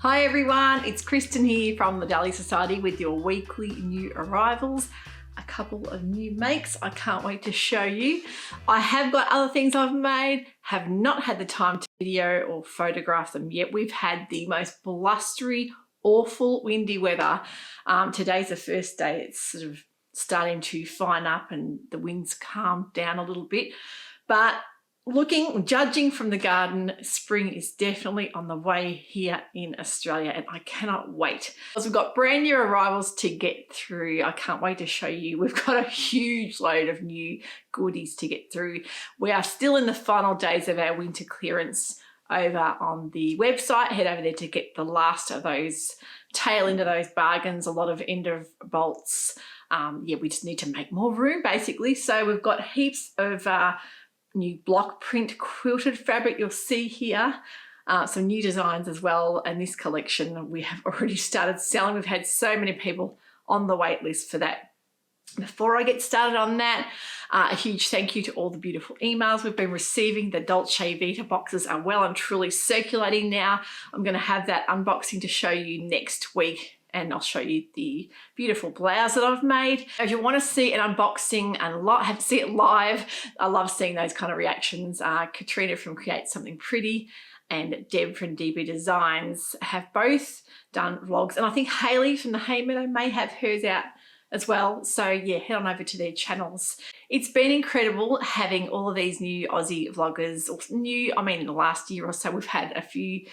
Hi everyone, it's Kristen here from the Dahlia Society with your weekly new arrivals. A couple of new makes I can't wait to show you. I have got other things I've made, have not had the time to video or photograph them yet. We've had the most blustery, awful windy weather. Today's the first day it's sort of starting to fine up and the wind's calmed down a little bit. But judging from the garden, spring is definitely on the way here in Australia and I cannot wait. Because we've got brand new arrivals to get through. I can't wait to show you. We've got a huge load of new goodies to get through. We are still in the final days of our winter clearance over on the website. Head over there to get the last of those, tail end of those bargains, a lot of end of bolts. Yeah, we just need to make more room basically. So we've got heaps of new block print quilted fabric you'll see here, some new designs as well, and this collection we have already started selling. We've had so many people on the wait list for that. Before I get started on that, a huge thank you to all the beautiful emails we've been receiving. The Dolce Vita boxes are well and truly circulating now. I'm going to have that unboxing to show you next week, and I'll show you the beautiful blouse that I've made. If you want to see an unboxing and have to see it live, I love seeing those kind of reactions. Katrina from Create Something Pretty and Deb from DB Designs have both done vlogs, and I think Hayley from the Hay Meadow may have hers out as well. So yeah, head on over to their channels. It's been incredible having all of these new Aussie vloggers, or new, I mean in the last year or so we've had a few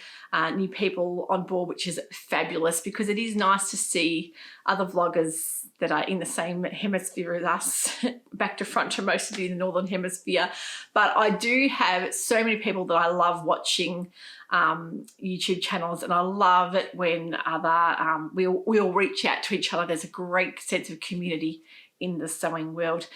new people on board, which is fabulous because it is nice to see other vloggers that are in the same hemisphere as us, back to front to most of you in the Northern Hemisphere. But I do have so many people that I love watching YouTube channels, and I love it when other we all reach out to each other. There's a great sense of community in the sewing world.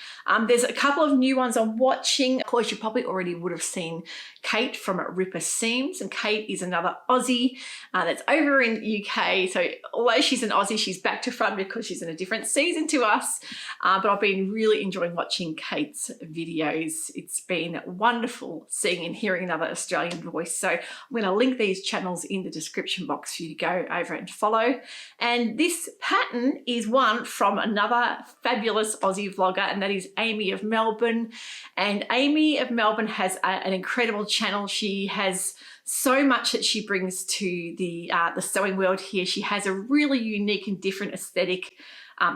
There's a couple of new ones I'm watching. Of course, you probably already would have seen Kate from Ripper Seams, and Kate is another Aussie that's over in UK. So although she's an Aussie, she's back to front because she's in a different season to us. But I've been really enjoying watching Kate's videos. It's been wonderful seeing and hearing another Australian voice. So I'm going to link these channels in the description box for you to go over and follow. And this pattern is one from another fabulous Aussie vlogger, and that is Amy of Melbourne. And Amy of Melbourne has an incredible channel. She has so much that she brings to the sewing world here. She has a really unique and different aesthetic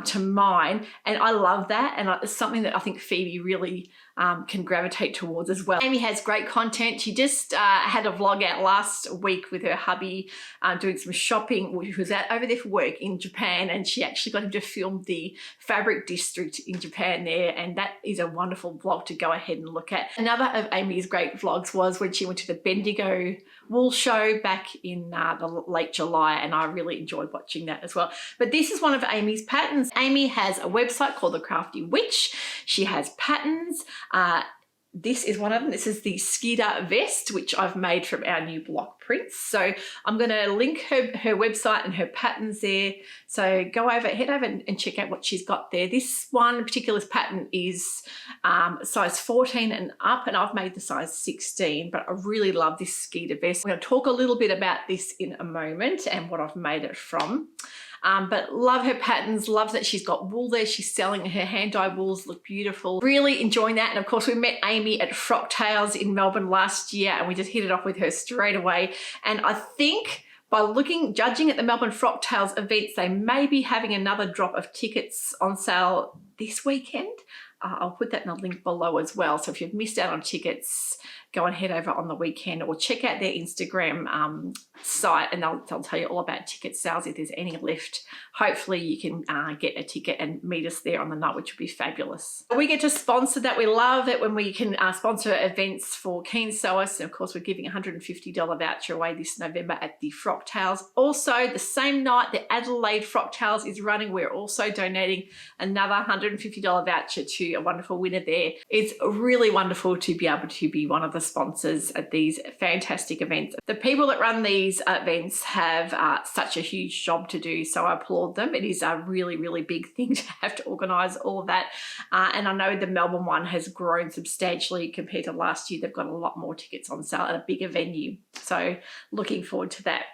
to mine, and I love that, and it's something that I think Phoebe really can gravitate towards as well. Amy has great content. She just had a vlog out last week with her hubby doing some shopping. He was out over there for work in Japan, and she actually got him to film the fabric district in Japan there, and that is a wonderful vlog to go ahead and look at. Another of Amy's great vlogs was when she went to the Bendigo wool show back in the late July, and I really enjoyed watching that as well. But this is one of Amy's patterns. Amy has a website called The Crafty Witch. She has patterns. This is one of them. This is the Skida vest, which I've made from our new block prints. So I'm going to link her website and her patterns there. So head over and check out what she's got there. This one particular pattern is size 14 and up, and I've made the size 16, but I really love this Skida vest. I'm going to talk a little bit about this in a moment and what I've made it from. But love her patterns, love that she's got wool there. She's selling her hand-dyed wools, look beautiful. Really enjoying that. And of course, we met Amy at Frock Tales in Melbourne last year, and we just hit it off with her straight away. And I think by judging at the Melbourne Frock Tales events, they may be having another drop of tickets on sale this weekend. I'll put that in the link below as well. So if you've missed out on tickets, go and head over on the weekend or check out their Instagram site, and they'll tell you all about ticket sales if there's any left. Hopefully you can get a ticket and meet us there on the night, which would be fabulous. We get to sponsor that. We love it when we can sponsor events for keen sewers. And of course, we're giving a $150 voucher away this November at the Frock Tales. Also, the same night the Adelaide Frock Tales is running, we're also donating another $150 voucher to a wonderful winner there. It's really wonderful to be able to be one of the sponsors at these fantastic events. The people that run these events have such a huge job to do, so I applaud them. It is a really, really big thing to have to organise all of that. And I know the Melbourne one has grown substantially compared to last year. They've got a lot more tickets on sale at a bigger venue. So looking forward to that.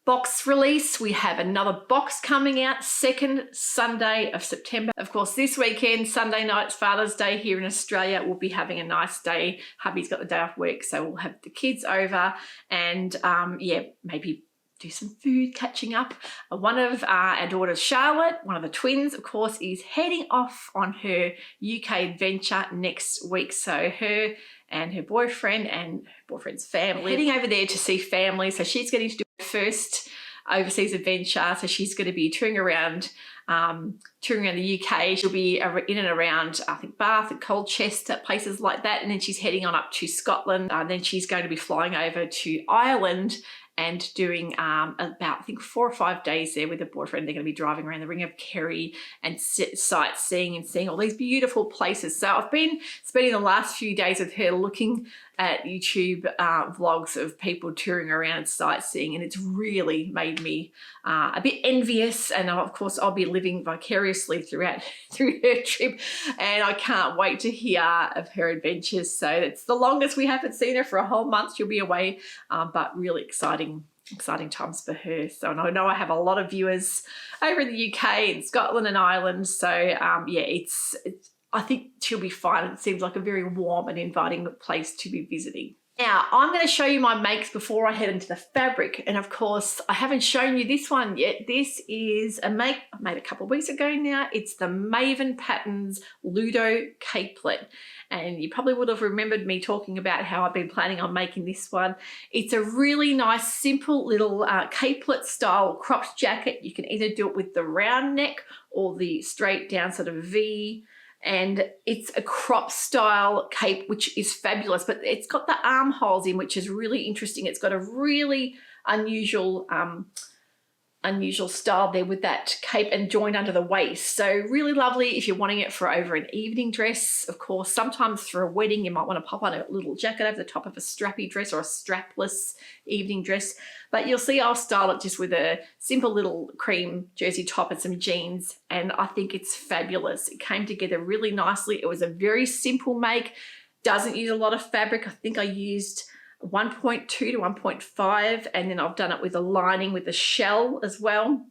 box release. We have another box coming out second Sunday of September. Of course, this weekend, Sunday night's Father's Day here in Australia. We'll be having a nice day. Hubby's got the day off work, so we'll have the kids over and yeah, maybe do some food catching up. One of our daughters, Charlotte, one of the twins, of course, is heading off on her UK adventure next week. So her and her boyfriend and her boyfriend's family heading over there to see family. So she's getting to do her first overseas adventure. So she's going to be touring around the UK. She'll be in and around, I think, Bath and Colchester, places like that. And then she's heading on up to Scotland. Then she's going to be flying over to Ireland and doing about, I think, 4 or 5 days there with a boyfriend. They're going to be driving around the Ring of Kerry and sightseeing and seeing all these beautiful places. So I've been spending the last few days with her looking at YouTube vlogs of people touring around and sightseeing, and it's really made me a bit envious. And of course, I'll be living vicariously through her trip, and I can't wait to hear of her adventures. So it's the longest we haven't seen her, for a whole month. She'll be away, but really exciting times for her. So I know I have a lot of viewers over in the UK and Scotland and Ireland. So yeah, I think she'll be fine. It seems like a very warm and inviting place to be visiting. Now, I'm going to show you my makes before I head into the fabric. And of course, I haven't shown you this one yet. This is a make I made a couple of weeks ago now. It's the Maven Patterns Ludo Capelet. And you probably would have remembered me talking about how I've been planning on making this one. It's a really nice, simple little capelet style cropped jacket. You can either do it with the round neck or the straight down sort of V. And it's a crop style cape, which is fabulous, but it's got the armholes in, which is really interesting. It's got a really unusual style there with that cape and joined under the waist. So really lovely if you're wanting it for over an evening dress. Of course, sometimes for a wedding, you might want to pop on a little jacket over the top of a strappy dress or a strapless evening dress. But you'll see I'll style it just with a simple little cream jersey top and some jeans, and I think it's fabulous. It came together really nicely. It was a very simple make, doesn't use a lot of fabric. I think I used 1.2 to 1.5, and then I've done it with a lining with a shell as well.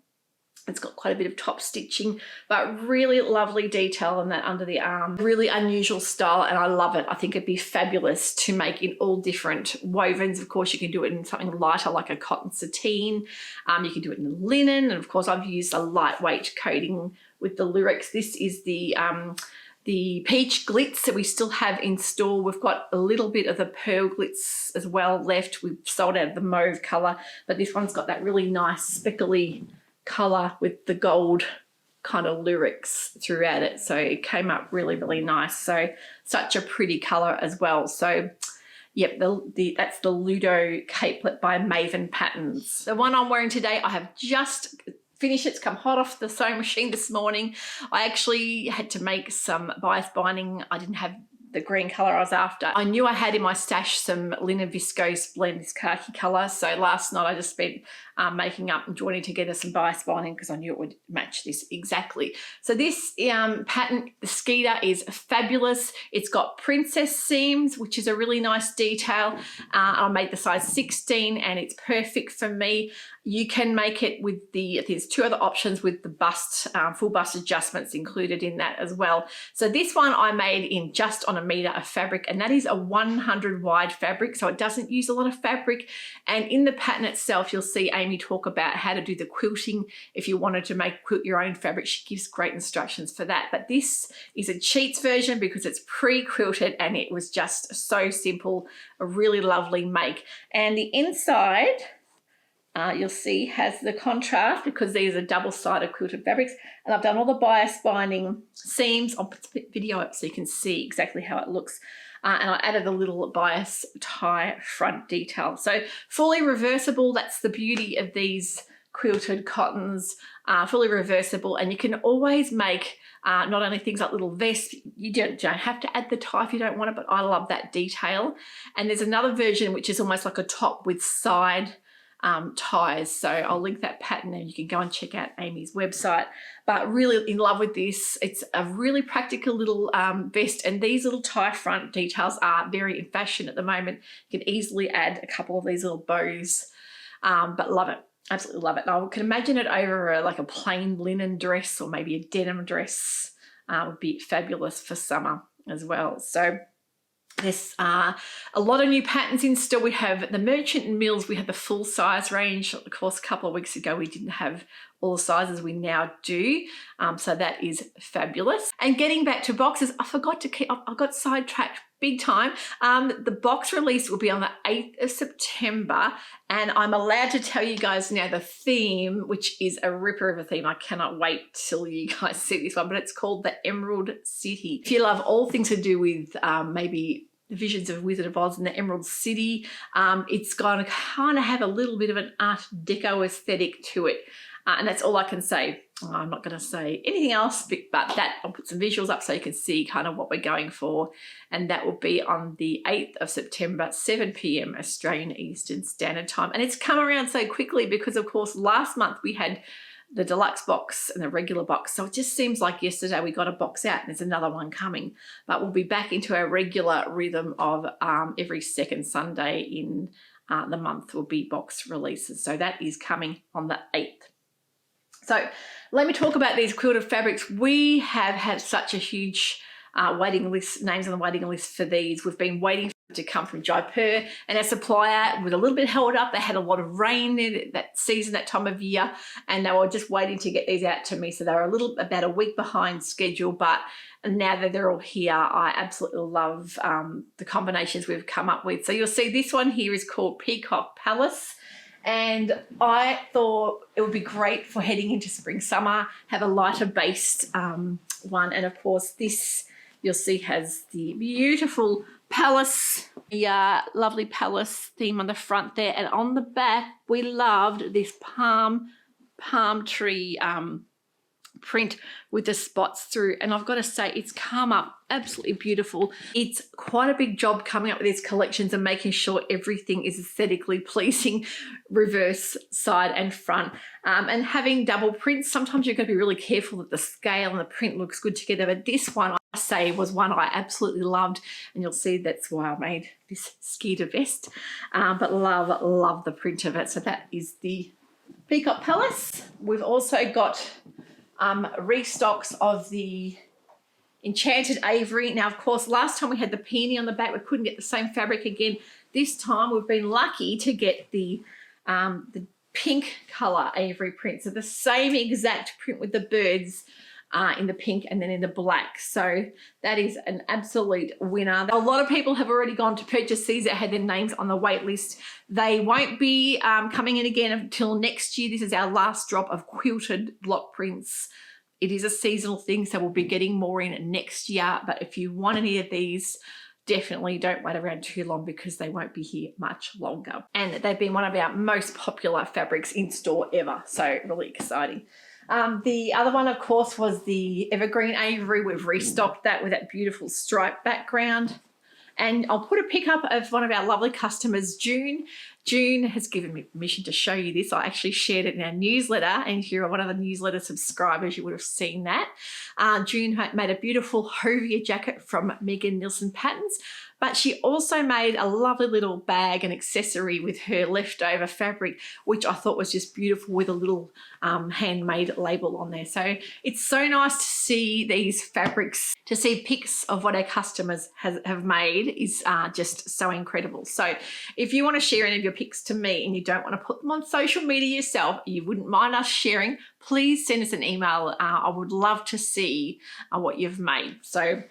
It's got quite a bit of top stitching, but really lovely detail on that under the arm. Really unusual style, and I love it. I think it'd be fabulous to make in all different wovens. Of course, you can do it in something lighter like a cotton sateen. You can do it in linen, and of course, I've used a lightweight coating with the Lurex. This is the peach glitz that we still have in store. We've got a little bit of the pearl glitz as well left. We've sold out of the mauve colour, but this one's got that really nice speckly colour with the gold kind of Lurex throughout it. So it came up really, really nice. So such a pretty colour as well. So yep, that's the Ludo Capelet by Maven Patterns. The one I'm wearing today, I have just finished. It's come hot off the sewing machine this morning. I actually had to make some bias binding. I didn't have the green colour I was after. I knew I had in my stash some linen viscose blend, this khaki colour. So last night I just spent making up and joining together some bias binding because I knew it would match this exactly. So this pattern, the Skeeter, is fabulous. It's got princess seams, which is a really nice detail. I made the size 16 and it's perfect for me. You can make it with there's 2 other options with the bust, full bust adjustments included in that as well. So this one I made in just on 1 metre of fabric, and that is a 100 wide fabric, so it doesn't use a lot of fabric. And in the pattern itself, you'll see Amy talk about how to do the quilting. If you wanted to quilt your own fabric, she gives great instructions for that. But this is a cheats version because it's pre-quilted, and it was just so simple, a really lovely make. And the inside, you'll see, has the contrast because these are double-sided quilted fabrics, and I've done all the bias binding seams. I'll put the video up so you can see exactly how it looks, and I added a little bias tie front detail. So fully reversible, that's the beauty of these quilted cottons, fully reversible, and you can always make not only things like little vests. You don't have to add the tie if you don't want it, but I love that detail. And there's another version which is almost like a top with side ties, so I'll link that pattern and you can go and check out Amy's website. But really in love with this. It's a really practical little vest, and these little tie front details are very in fashion at the moment. You can easily add a couple of these little bows, but love it. Absolutely love it. And I can imagine it over like a plain linen dress or maybe a denim dress would be fabulous for summer as well. So there's a lot of new patterns in store. We have the Merchant and Mills. We have the full size range. Of course, a couple of weeks ago, we didn't have all the sizes we now do. So that is fabulous. And getting back to boxes, I got sidetracked big time. The box release will be on the 8th of September. And I'm allowed to tell you guys now the theme, which is a ripper of a theme. I cannot wait till you guys see this one, but it's called the Emerald City. If you love all things to do with maybe the visions of Wizard of Oz and the Emerald City, it's going to kind of have a little bit of an Art Deco aesthetic to it. And that's all I can say. I'm not going to say anything else, but that I'll put some visuals up so you can see kind of what we're going for. And that will be on the 8th of September, 7 p.m. Australian Eastern Standard Time. And it's come around so quickly because, of course, last month we had the deluxe box and the regular box. So it just seems like yesterday we got a box out and there's another one coming. But we'll be back into our regular rhythm of every second Sunday in the month will be box releases. So that is coming on the 8th. So let me talk about these quilted fabrics. We have had such a huge waiting list, names on the waiting list for these. We've been waiting to come from Jaipur, and our supplier was a little bit held up. They had a lot of rain there that season, that time of year, and they were just waiting to get these out to me. So they were about a week behind schedule, but now that they're all here, I absolutely love the combinations we've come up with. So you'll see this one here is called Peacock Palace. And I thought it would be great for heading into spring, summer, have a lighter based one. And of course, this you'll see has the beautiful palace, the lovely palace theme on the front there. And on the back, we loved this palm tree print with the spots through, and I've got to say it's come up absolutely beautiful. It's quite a big job coming up with these collections and making sure everything is aesthetically pleasing, reverse, side and front, and having double prints. Sometimes you've got to be really careful that the scale and the print looks good together, but this one I say was one I absolutely loved, and you'll see that's why I made this skeeter vest, but love the print of it. So that is the Peacock Palace. We've also got restocks of the Enchanted Ivory. Now, of course, last time we had the peony on the back, we couldn't get the same fabric again. This time we've been lucky to get the pink colour ivory print. So the same exact print with the birds in the pink and then in the black. So that is an absolute winner. A lot of people have already gone to purchase these that had their names on the wait list. They won't be coming in again until next year. This is our last drop of quilted block prints. It is a seasonal thing, so we'll be getting more in next year. But if you want any of these, definitely don't wait around too long because they won't be here much longer. And they've been one of our most popular fabrics in store ever. So really exciting. The other one, of course, was the Evergreen Ivory. We've restocked that with that beautiful stripe background. And I'll put a pic up of one of our lovely customers, June. June has given me permission to show you this. I actually shared it in our newsletter, and if you're one of the newsletter subscribers, you would have seen that. June made a beautiful Hovia jacket from Megan Nielsen Patterns, but she also made a lovely little bag and accessory with her leftover fabric, which I thought was just beautiful with a little handmade label on there. So it's so nice to see these fabrics, to see pics of what our customers have made is just so incredible. So if you want to share any of your pics to me and you don't want to put them on social media yourself, you wouldn't mind us sharing, please send us an email. I would love to see what you've made. So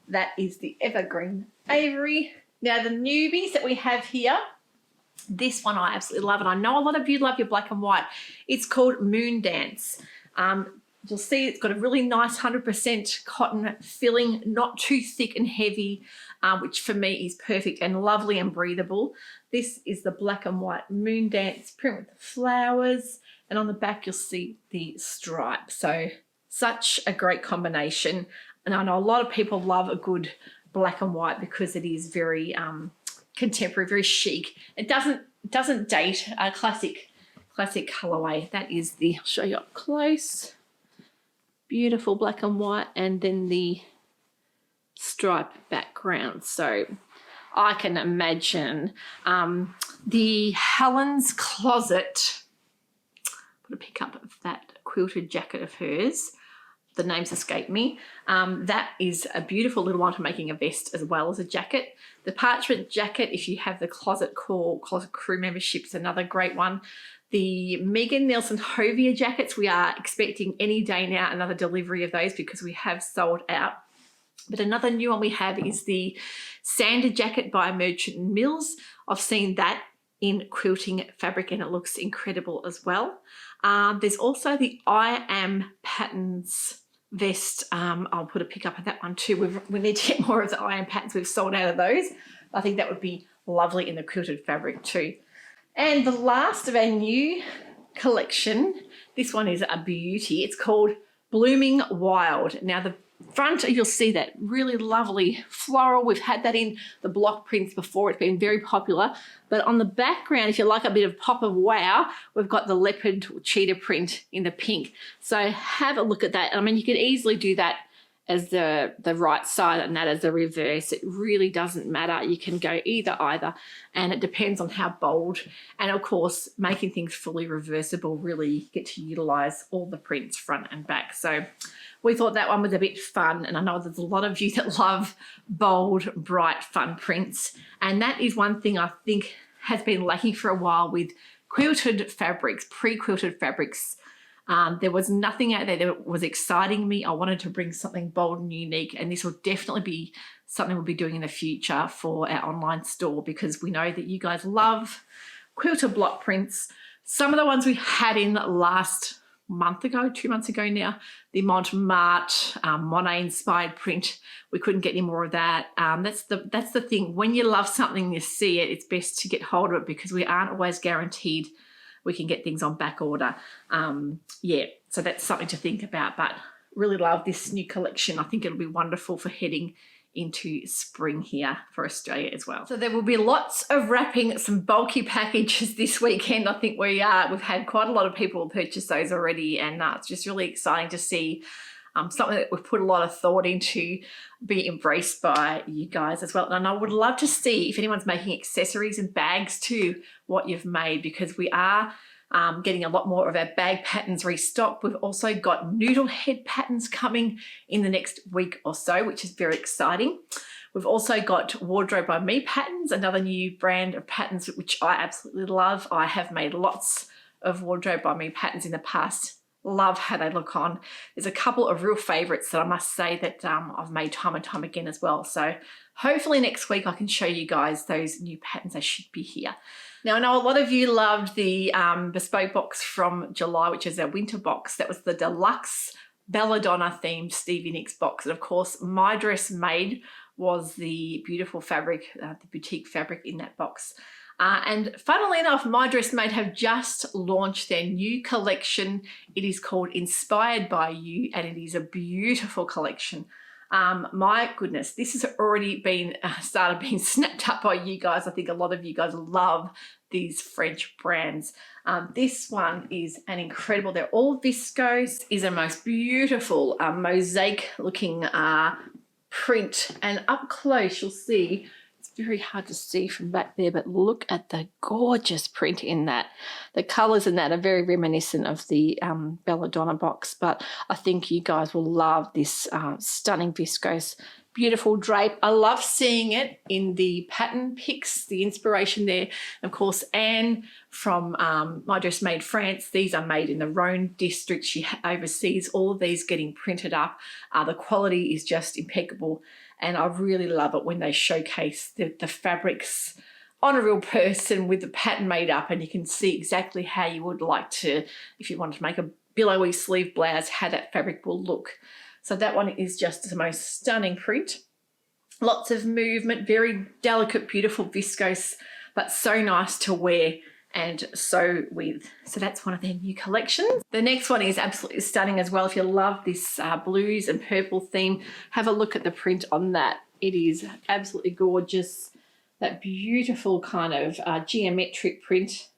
that is the Evergreen Ivory. Now the newbies that we have here, this one I absolutely love, and I know a lot of you love your black and white. It's called Moon Dance. You'll see it's got a really nice 100% cotton filling, not too thick and heavy, which for me is perfect and lovely and breathable. This is the black and white Moon Dance print with the flowers, and on the back you'll see the stripe. So such a great combination. And I know a lot of people love a good black and white because it is very contemporary, very chic. It doesn't date, a classic colorway. That is the, I'll show you up close. Beautiful black and white, and then the stripe background. So I can imagine the Helen's Closet put a pic up of that quilted jacket of hers. The names escape me. That is a beautiful little one for making a vest as well as a jacket. The parchment jacket, if you have the closet crew membership, is another great one. The Megan Nelson Hovier jackets, we are expecting any day now another delivery of those because we have sold out. But another new one we have is the Sander jacket by Merchant Mills. I've seen that in quilting fabric and it looks incredible as well. There's also the I Am Patterns vest. I'll put a pic up of that one too. We need to get more of the I Am Patterns. We've sold out of those. I think that would be lovely in the quilted fabric too. And the last of our new collection, this one is a beauty. It's called Blooming Wild. Now the front, you'll see that really lovely floral. We've had that in the block prints before. It's been very popular. But on the background, if you like a bit of pop of wow, we've got the leopard cheetah print in the pink. So have a look at that. I mean, you could easily do that as the right side and that as the reverse. It really doesn't matter. You can go either, and it depends on how bold. And of course, making things fully reversible, really get to utilize all the prints front and back. So we thought that one was a bit fun, and I know there's a lot of you that love bold, bright, fun prints. And that is one thing I think has been lacking for a while with quilted fabrics, pre-quilted fabrics. There was nothing out there that was exciting me. I wanted to bring something bold and unique, and this will definitely be something we'll be doing in the future for our online store because we know that you guys love quilted block prints. Some of the ones we had in last month ago, 2 months ago now, the Montmartre Monet inspired print, we couldn't get any more of that. That's the thing. When you love something, you see it, it's best to get hold of it because we aren't always guaranteed we can get things on back order. Yeah, so that's something to think about, but really love this new collection. I think it'll be wonderful for heading into spring here for Australia as well. So there will be lots of wrapping, some bulky packages this weekend. I think we've had quite a lot of people purchase those already, and it's just really exciting to see something that we've put a lot of thought into be embraced by you guys as well. And I would love to see if anyone's making accessories and bags too, what you've made, because we are getting a lot more of our bag patterns restocked. We've also got noodle head patterns coming in the next week or so, which is very exciting. We've also got Wardrobe by Me patterns, another new brand of patterns which I absolutely love. I have made lots of Wardrobe by Me patterns in the past. Love how they look on. There's a couple of real favorites that I must say that I've made time and time again as well. So hopefully next week I can show you guys those new patterns. They should be here. Now I know a lot of you loved the bespoke box from July, which is our winter box. That was the deluxe Belladonna themed Stevie Nicks box. And of course, My Dress Made was the beautiful fabric, the boutique fabric in that box. And funnily enough, My Dress Made have just launched their new collection. It is called Inspired by You, and it is a beautiful collection. My goodness, this has already been started being snapped up by you guys. I think a lot of you guys love these French brands. This one is an incredible, they're all viscose, is a most beautiful mosaic looking print, and up close you'll see very hard to see from back there, but look at the gorgeous print in that. The colours in that are very reminiscent of the Belladonna box, but I think you guys will love this stunning viscose, beautiful drape. I love seeing it in the pattern pics, the inspiration there. Of course, Anne from My Dress Made France, these are made in the Rhone district. She oversees all of these getting printed up. The quality is just impeccable. And I really love it when they showcase the fabrics on a real person with the pattern made up, and you can see exactly how you would like to, if you wanted to make a billowy sleeve blouse, how that fabric will look. So that one is just the most stunning print. Lots of movement, very delicate, beautiful viscose, but so nice to wear and sew with. So that's one of their new collections. The next one is absolutely stunning as well. If you love this blues and purple theme, have a look at the print on that. It is absolutely gorgeous. That beautiful kind of geometric print.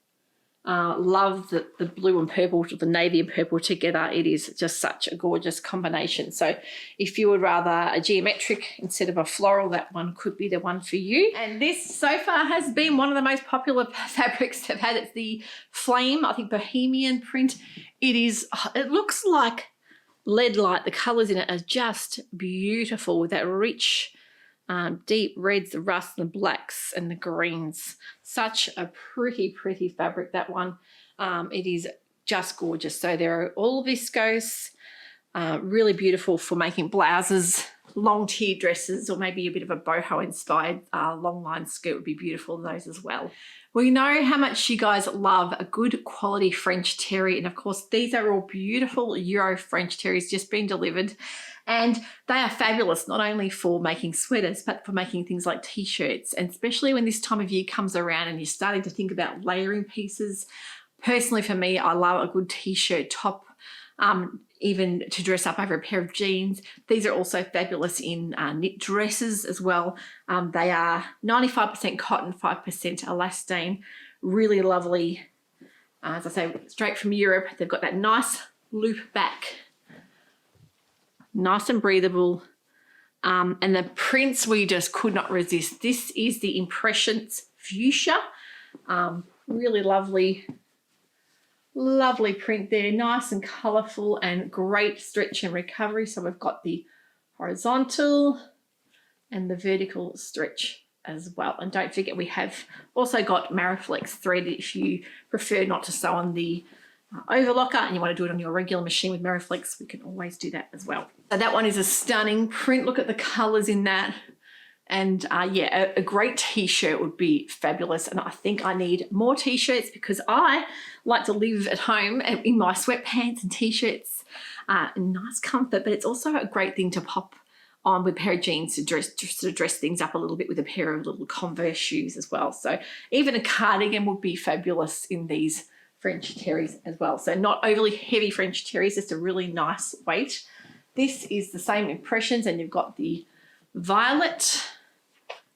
Love the blue and purple, the navy and purple together. It is just such a gorgeous combination. So if you would rather a geometric instead of a floral, that one could be the one for you. And this so far has been one of the most popular fabrics I've had. It's the Flame, I think, Bohemian print. It looks like lead light. The colours in it are just beautiful with that rich deep reds, the rust, the blacks and the greens. Such a pretty fabric, that one. It is just gorgeous. So they're all viscose, really beautiful for making blouses, long tier dresses, or maybe a bit of a boho inspired long line skirt would be beautiful in those as well. We know how much you guys love a good quality French terry, and of course these are all beautiful Euro French terries just being delivered, and they are fabulous not only for making sweaters but for making things like t-shirts, and especially when this time of year comes around and you're starting to think about layering pieces. Personally for me, I love a good t-shirt top, even to dress up over a pair of jeans. These are also fabulous in knit dresses as well. They are 95% cotton, 5% elastane. Really lovely. As I say, straight from Europe. They've got that nice loop back. Nice and breathable. And the prints we just could not resist. This is the Impressions Fuchsia. Really lovely print there, nice and colourful and great stretch and recovery. So we've got the horizontal and the vertical stretch as well. And don't forget, we have also got Mariflex thread if you prefer not to sew on the overlocker and you want to do it on your regular machine with Mariflex, we can always do that as well. So that one is a stunning print. Look at the colours in that. And yeah, a great t-shirt would be fabulous. And I think I need more t-shirts because I like to live at home in my sweatpants and t-shirts in nice comfort, but it's also a great thing to pop on with a pair of jeans to dress things up a little bit with a pair of little Converse shoes as well. So even a cardigan would be fabulous in these French terries as well. So not overly heavy French terries, just a really nice weight. This is the same Impressions, and you've got the violet,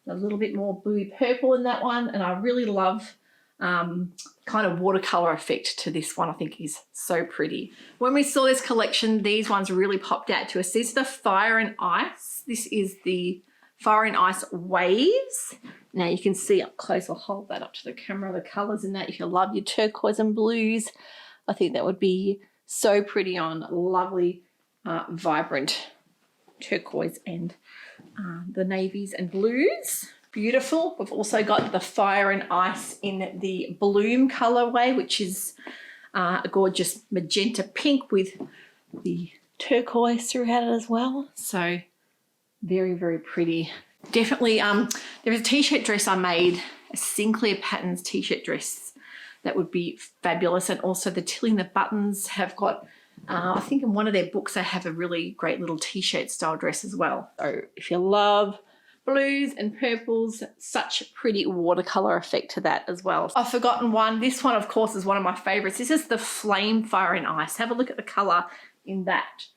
a little bit more bluey purple in that one, and I really love kind of watercolor effect to this one. I think is so pretty. When we saw this collection, these ones really popped out to us. These are the Fire and Ice. This is the Fire and Ice Waves. Now you can see up close, I'll hold that up to the camera, the colors in that. If you love your turquoise and blues, I think that would be so pretty on lovely, vibrant turquoise and the navies and blues. Beautiful. We've also got the Fire and Ice in the Bloom colorway, which is a gorgeous magenta pink with the turquoise throughout it as well. So very pretty. Definitely, there is a t-shirt dress I made, a Sinclair Patterns t-shirt dress that would be fabulous. And also the Tilling the Buttons have got, I think in one of their books, they have a really great little t-shirt style dress as well. So if you love blues and purples, such a pretty watercolor effect to that as well. I've forgotten one. This one, of course, is one of my favorites. This is the Flame Fire and Ice. Have a look at the color in that.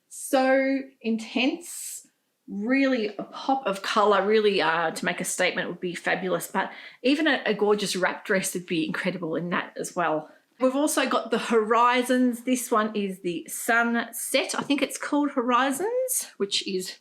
So intense, really a pop of color, really to make a statement would be fabulous. But even a gorgeous wrap dress would be incredible in that as well. We've also got the Horizons. This one is the Sunset. I think it's called Horizons, which is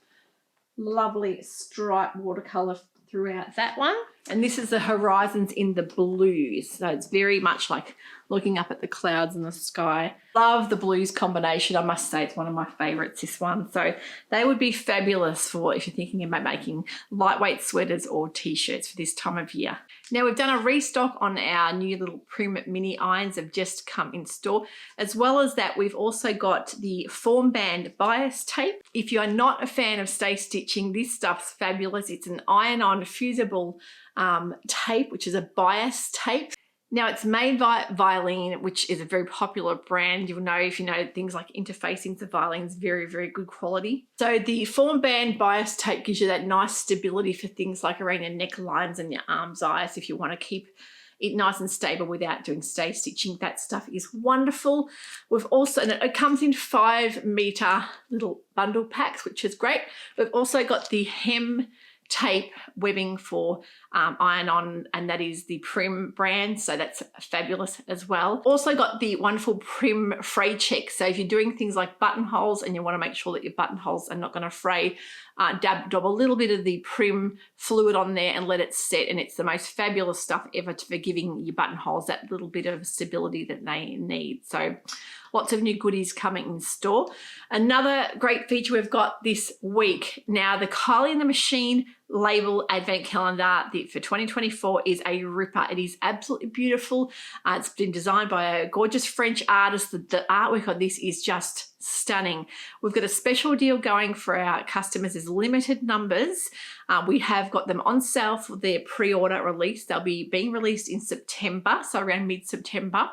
lovely striped watercolor throughout that one. And this is the Horizons in the blues. So it's very much like looking up at the clouds in the sky. Love the blues combination. I must say it's one of my favorites, this one. So they would be fabulous for if you're thinking about making lightweight sweaters or t-shirts for this time of year. Now we've done a restock on our new little Prim mini irons that have just come in store. As well as that, we've also got the Form Band bias tape. If you are not a fan of stay stitching, this stuff's fabulous. It's an iron-on fusible tape, which is a bias tape. Now it's made by Violin, which is a very popular brand. You'll know if you know things like interfacing to Violin's very good quality. So the Form Band bias tape gives you that nice stability for things like around your necklines and your arms, eyes, if you want to keep it nice and stable without doing stay stitching. That stuff is wonderful. We've also, and it comes in 5 meter little bundle packs, which is great. We've also got the hem tape webbing for iron-on, and that is the Prim brand, so that's fabulous as well. Also got the wonderful Prim fray check, so if you're doing things like buttonholes and you want to make sure that your buttonholes are not going to fray, dab a little bit of the Prim fluid on there and let it set, and it's the most fabulous stuff ever for giving your buttonholes that little bit of stability that they need. So lots of new goodies coming in store. Another great feature we've got this week. Now, the Kylie and the Machine label advent calendar for 2024 is a ripper. It is absolutely beautiful. It's been designed by a gorgeous French artist. The artwork on this is just stunning. We've got a special deal going for our customers. There's limited numbers. We have got them on sale for their pre-order release. They'll be being released in September, so around mid-September.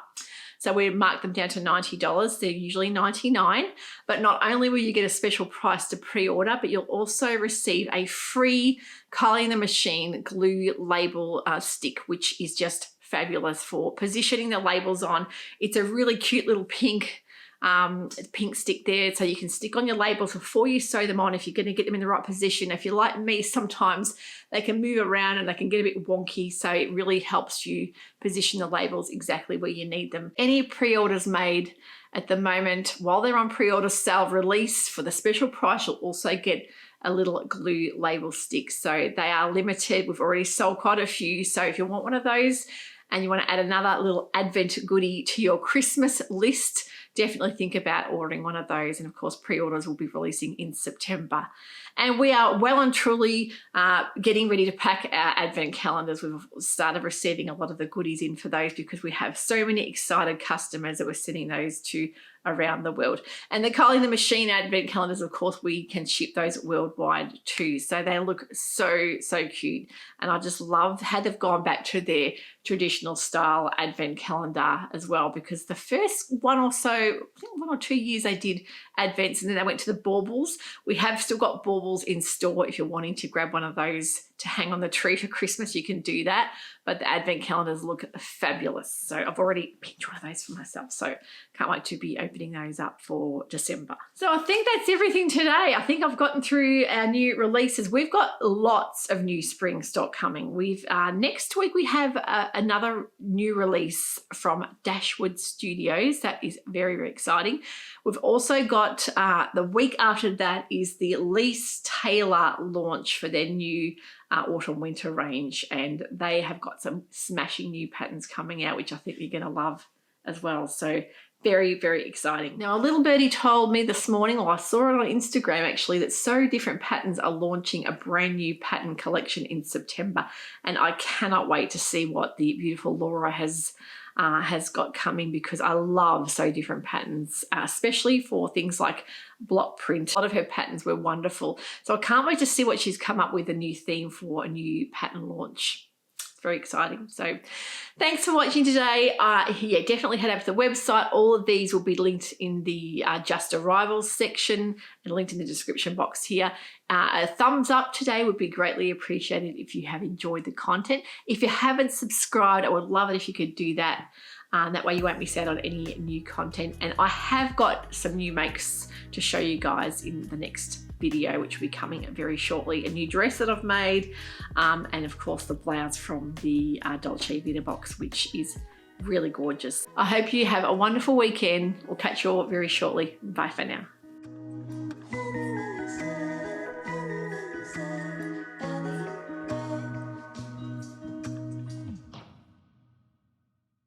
So we marked them down to $90. They're usually $99. But not only will you get a special price to pre-order, but you'll also receive a free Kylie and the Machine glue label stick, which is just fabulous for positioning the labels on. It's a really cute little pink stick there, so you can stick on your labels before you sew them on if you're going to get them in the right position. If you're like me, sometimes they can move around and they can get a bit wonky, so it really helps you position the labels exactly where you need them. Any pre-orders made at the moment, while they're on pre-order sale release, for the special price, you'll also get a little glue label stick. So they are limited. We've already sold quite a few, so if you want one of those and you want to add another little advent goodie to your Christmas list, definitely think about ordering one of those. And of course, pre-orders will be releasing in September. And we are well and truly getting ready to pack our advent calendars. We've started receiving a lot of the goodies in for those because we have so many excited customers that we're sending those to around the world. And the Kylie and the Machine advent calendars, of course, we can ship those worldwide too. So they look so cute. And I just love how they've gone back to their traditional style advent calendar as well, because the first one or 2 years they did advents, and then they went to the baubles. We have still got baubles in store. If you're wanting to grab one of those to hang on the tree for Christmas, you can do that. But the advent calendars look fabulous. So I've already picked one of those for myself. So can't wait to be opening those up for December. So I think that's everything today. I think I've gotten through our new releases. We've got lots of new spring stock coming. Next week we have another new release from Dashwood Studios. That is very exciting. We've also got the week after that is the Lise Taylor launch for their new autumn winter range, and they have got some smashing new patterns coming out, which I think you're going to love as well. So very exciting. Now, a little birdie told me this morning, or I saw it on Instagram actually, that So Different Patterns are launching a brand new pattern collection in September, and I cannot wait to see what the beautiful Laura has got coming, because I love So Different Patterns, especially for things like block print. A lot of her patterns were wonderful. So I can't wait to see what she's come up with, a new theme for a new pattern launch. It's very exciting. So thanks for watching today. Yeah, definitely head over to the website. All of these will be linked in the Just Arrivals section and linked in the description box here. A thumbs up today would be greatly appreciated if you have enjoyed the content. If you haven't subscribed, I would love it if you could do that. That way you won't miss out on any new content. And I have got some new makes to show you guys in the next video, which will be coming very shortly. A new dress that I've made, and of course the blouse from the Dolce Vita box, which is really gorgeous. I hope you have a wonderful weekend. We'll catch you all very shortly. Bye for now.